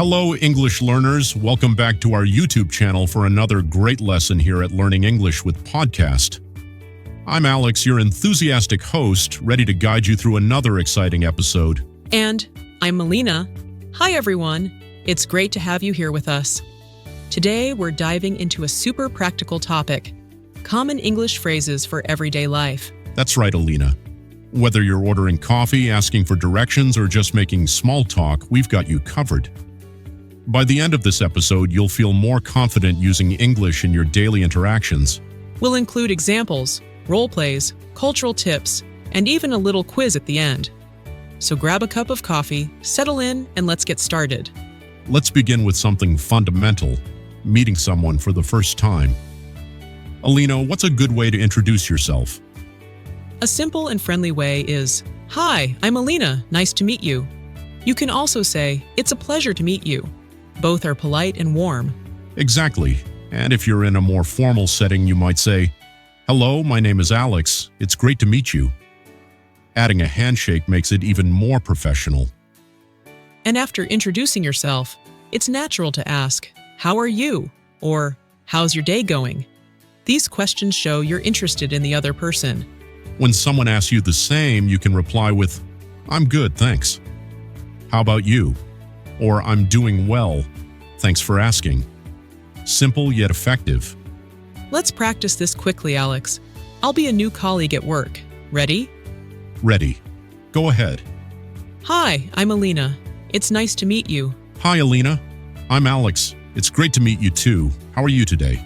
Hello, English learners. Welcome back to our YouTube channel for another great lesson here at Learning English with Podcast. I'm Alex, your enthusiastic host, ready to guide you through another exciting episode. And I'm Melina. Hi, everyone. It's great to have you here with us. Today, we're diving into a super practical topic, common English phrases for everyday life. That's right, Alina. Whether you're ordering coffee, asking for directions, or just making small talk, we've got you covered. By the end of this episode, you'll feel more confident using English in your daily interactions. We'll include examples, role plays, cultural tips, and even a little quiz at the end. So grab a cup of coffee, settle in, and let's get started. Let's begin with something fundamental, meeting someone for the first time. Alina, what's a good way to introduce yourself? A simple and friendly way is, "Hi, I'm Alina. Nice to meet you." You can also say, "It's a pleasure to meet you." Both are polite and warm. Exactly. And if you're in a more formal setting, you might say, "Hello, my name is Alex. It's great to meet you." Adding a handshake makes it even more professional. And after introducing yourself, it's natural to ask, "How are you?" or "How's your day going?" These questions show you're interested in the other person. When someone asks you the same, you can reply with, "I'm good, thanks." "How about you?" Or "I'm doing well. Thanks for asking." Simple yet effective. Let's practice this quickly, Alex. I'll be a new colleague at work. Ready? Ready. Go ahead. "Hi, I'm Alina. It's nice to meet you." "Hi, Alina. I'm Alex. It's great to meet you too. How are you today?"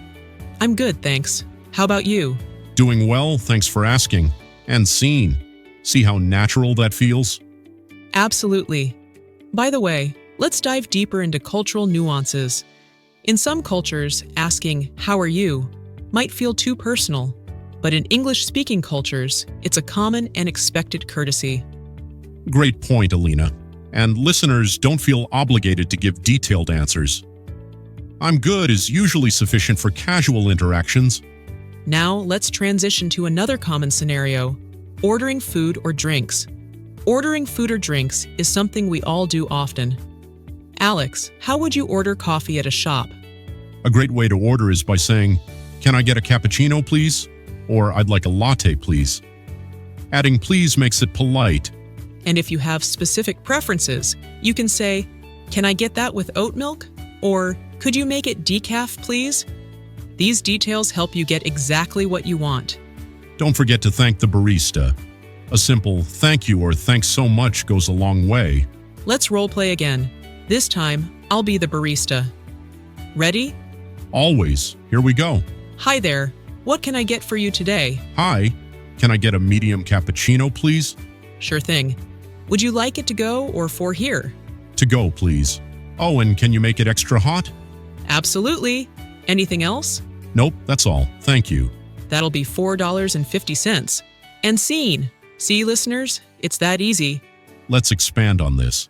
"I'm good, thanks. How about you?" "Doing well, thanks for asking." And scene. See how natural that feels? Absolutely. By the way, let's dive deeper into cultural nuances. In some cultures, asking, "How are you?" might feel too personal, but in English-speaking cultures, it's a common and expected courtesy. Great point, Alina. And listeners, don't feel obligated to give detailed answers. "I'm good" is usually sufficient for casual interactions. Now, let's transition to another common scenario, ordering food or drinks. Ordering food or drinks is something we all do often. Alex, how would you order coffee at a shop? A great way to order is by saying, "Can I get a cappuccino, please?" Or "I'd like a latte, please." Adding "please" makes it polite. And if you have specific preferences, you can say, "Can I get that with oat milk?" Or "Could you make it decaf, please?" These details help you get exactly what you want. Don't forget to thank the barista. A simple "thank you" or "thanks so much" goes a long way. Let's role play again. This time, I'll be the barista. Ready? Always. Here we go. "Hi there. What can I get for you today?" "Hi. Can I get a medium cappuccino, please?" "Sure thing. Would you like it to go or for here?" "To go, please." "Oh, and can you make it extra hot?" "Absolutely. Anything else?" "Nope, that's all. Thank you." That'll be $4.50. And scene. See, listeners? It's that easy. Let's expand on this.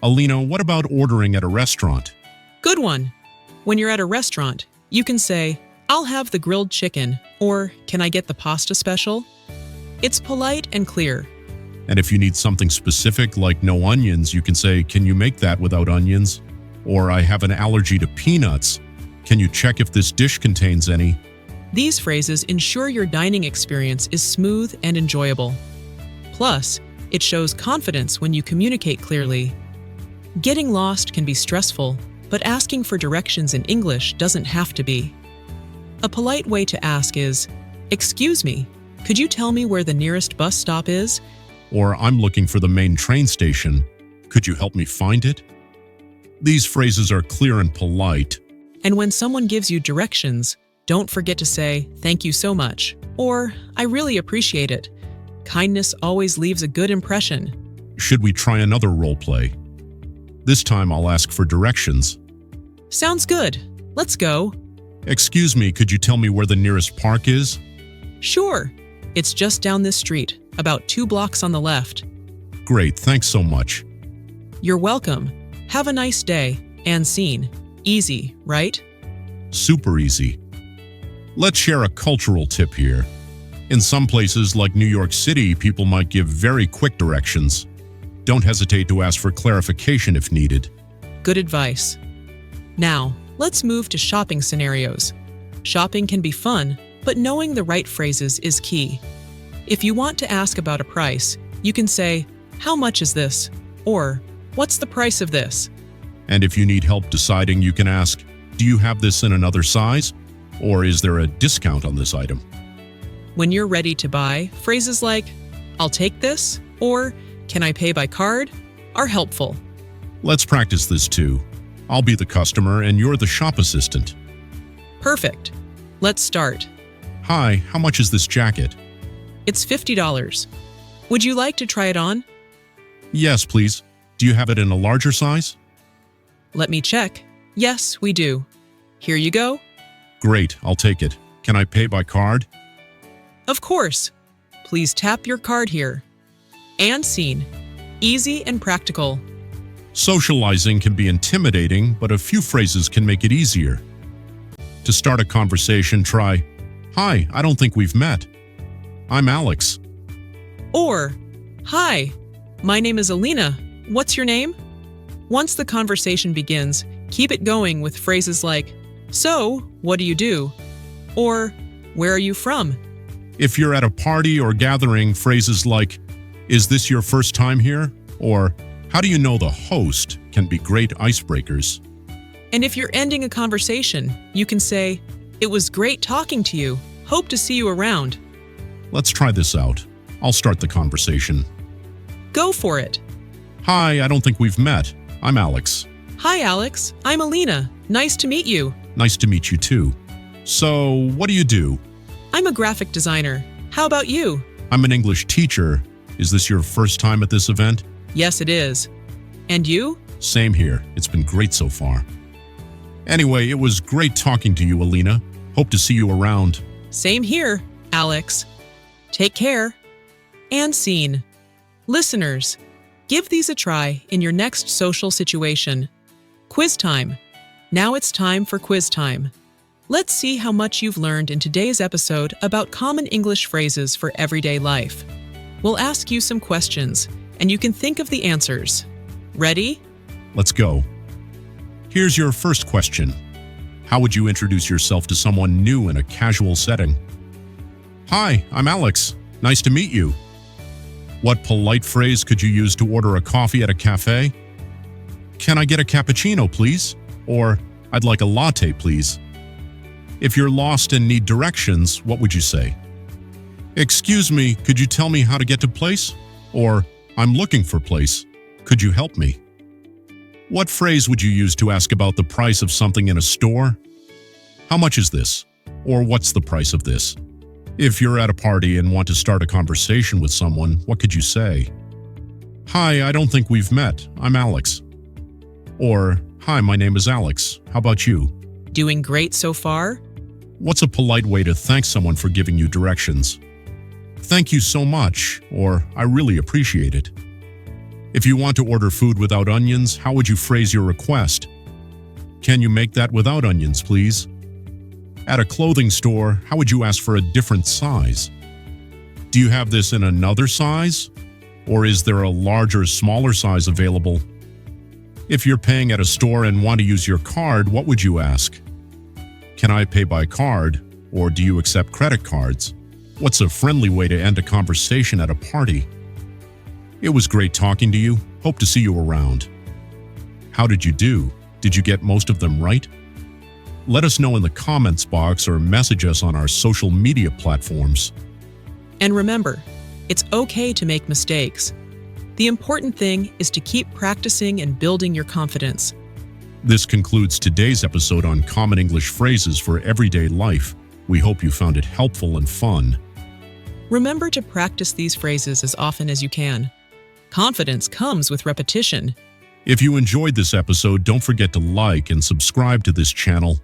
Alina, what about ordering at a restaurant? Good one. When you're at a restaurant, you can say, "I'll have the grilled chicken," or "Can I get the pasta special?" It's polite and clear. And if you need something specific like no onions, you can say, "Can you make that without onions?" Or "I have an allergy to peanuts. Can you check if this dish contains any?" These phrases ensure your dining experience is smooth and enjoyable. Plus, it shows confidence when you communicate clearly. Getting lost can be stressful, but asking for directions in English doesn't have to be. A polite way to ask is, "Excuse me, could you tell me where the nearest bus stop is?" Or "I'm looking for the main train station. Could you help me find it?" These phrases are clear and polite. And when someone gives you directions, don't forget to say, "Thank you so much," or "I really appreciate it." Kindness always leaves a good impression. Should we try another role play? This time I'll ask for directions. Sounds good. Let's go. "Excuse me, could you tell me where the nearest park is?" Sure. It's just down this street, about 2 blocks on the left. "Great, thanks so much." You're welcome. Have a nice day. And scene. Easy, right? Super easy. Let's share a cultural tip here. In some places like New York City, people might give very quick directions. Don't hesitate to ask for clarification if needed. Good advice. Now, let's move to shopping scenarios. Shopping can be fun, but knowing the right phrases is key. If you want to ask about a price, you can say, "How much is this?" or "What's the price of this?" And if you need help deciding, you can ask, "Do you have this in another size?" Or "Is there a discount on this item?" When you're ready to buy, phrases like, "I'll take this," or "Can I pay by card?" are helpful. Let's practice this too. I'll be the customer and you're the shop assistant. Perfect. Let's start. Hi, how much is this jacket? It's $50. Would you like to try it on? Yes, please. Do you have it in a larger size? Let me check. Yes, we do. Here you go. Great, I'll take it. Can I pay by card? Of course. Please tap your card here. And scene. Easy and practical. Socializing can be intimidating, but a few phrases can make it easier. To start a conversation, try, "Hi, I don't think we've met. I'm Alex." Or, "Hi, my name is Alina. What's your name?" Once the conversation begins, keep it going with phrases like, "So, what do you do?" or "Where are you from?" If you're at a party or gathering, phrases like, "Is this your first time here?" or "How do you know the host?" can be great icebreakers. And if you're ending a conversation, you can say, "It was great talking to you. Hope to see you around." Let's try this out. I'll start the conversation. Go for it. Hi, I don't think we've met. I'm Alex. Hi, Alex. I'm Alina. Nice to meet you. Nice to meet you too. So, what do you do? I'm a graphic designer. How about you? I'm an English teacher. Is this your first time at this event? Yes, it is. And you? Same here. It's been great so far. Anyway, it was great talking to you, Alina. Hope to see you around. Same here, Alex. Take care. And scene. Listeners, give these a try in your next social situation. Quiz time. Now it's time for quiz time. Let's see how much you've learned in today's episode about common English phrases for everyday life. We'll ask you some questions, and you can think of the answers. Ready? Let's go. Here's your first question. How would you introduce yourself to someone new in a casual setting? Hi, I'm Alex. Nice to meet you. What polite phrase could you use to order a coffee at a cafe? Can I get a cappuccino, please? Or, I'd like a latte, please. If you're lost and need directions, what would you say? Excuse me, could you tell me how to get to place? Or, I'm looking for place. Could you help me? What phrase would you use to ask about the price of something in a store? How much is this? Or what's the price of this? If you're at a party and want to start a conversation with someone, what could you say? Hi, I don't think we've met. I'm Alex. Or, hi, my name is Alex. How about you? Doing great so far? What's a polite way to thank someone for giving you directions? Thank you so much, or I really appreciate it. If you want to order food without onions, how would you phrase your request? Can you make that without onions, please? At a clothing store, how would you ask for a different size? Do you have this in another size? Or is there a larger, smaller size available? If you're paying at a store and want to use your card, what would you ask? Can I pay by card? Or do you accept credit cards? What's a friendly way to end a conversation at a party? It was great talking to you. Hope to see you around. How did you do? Did you get most of them right? Let us know in the comments box or message us on our social media platforms. And remember, it's okay to make mistakes. The important thing is to keep practicing and building your confidence. This concludes today's episode on common English phrases for everyday life. We hope you found it helpful and fun. Remember to practice these phrases as often as you can. Confidence comes with repetition. If you enjoyed this episode, don't forget to like and subscribe to this channel.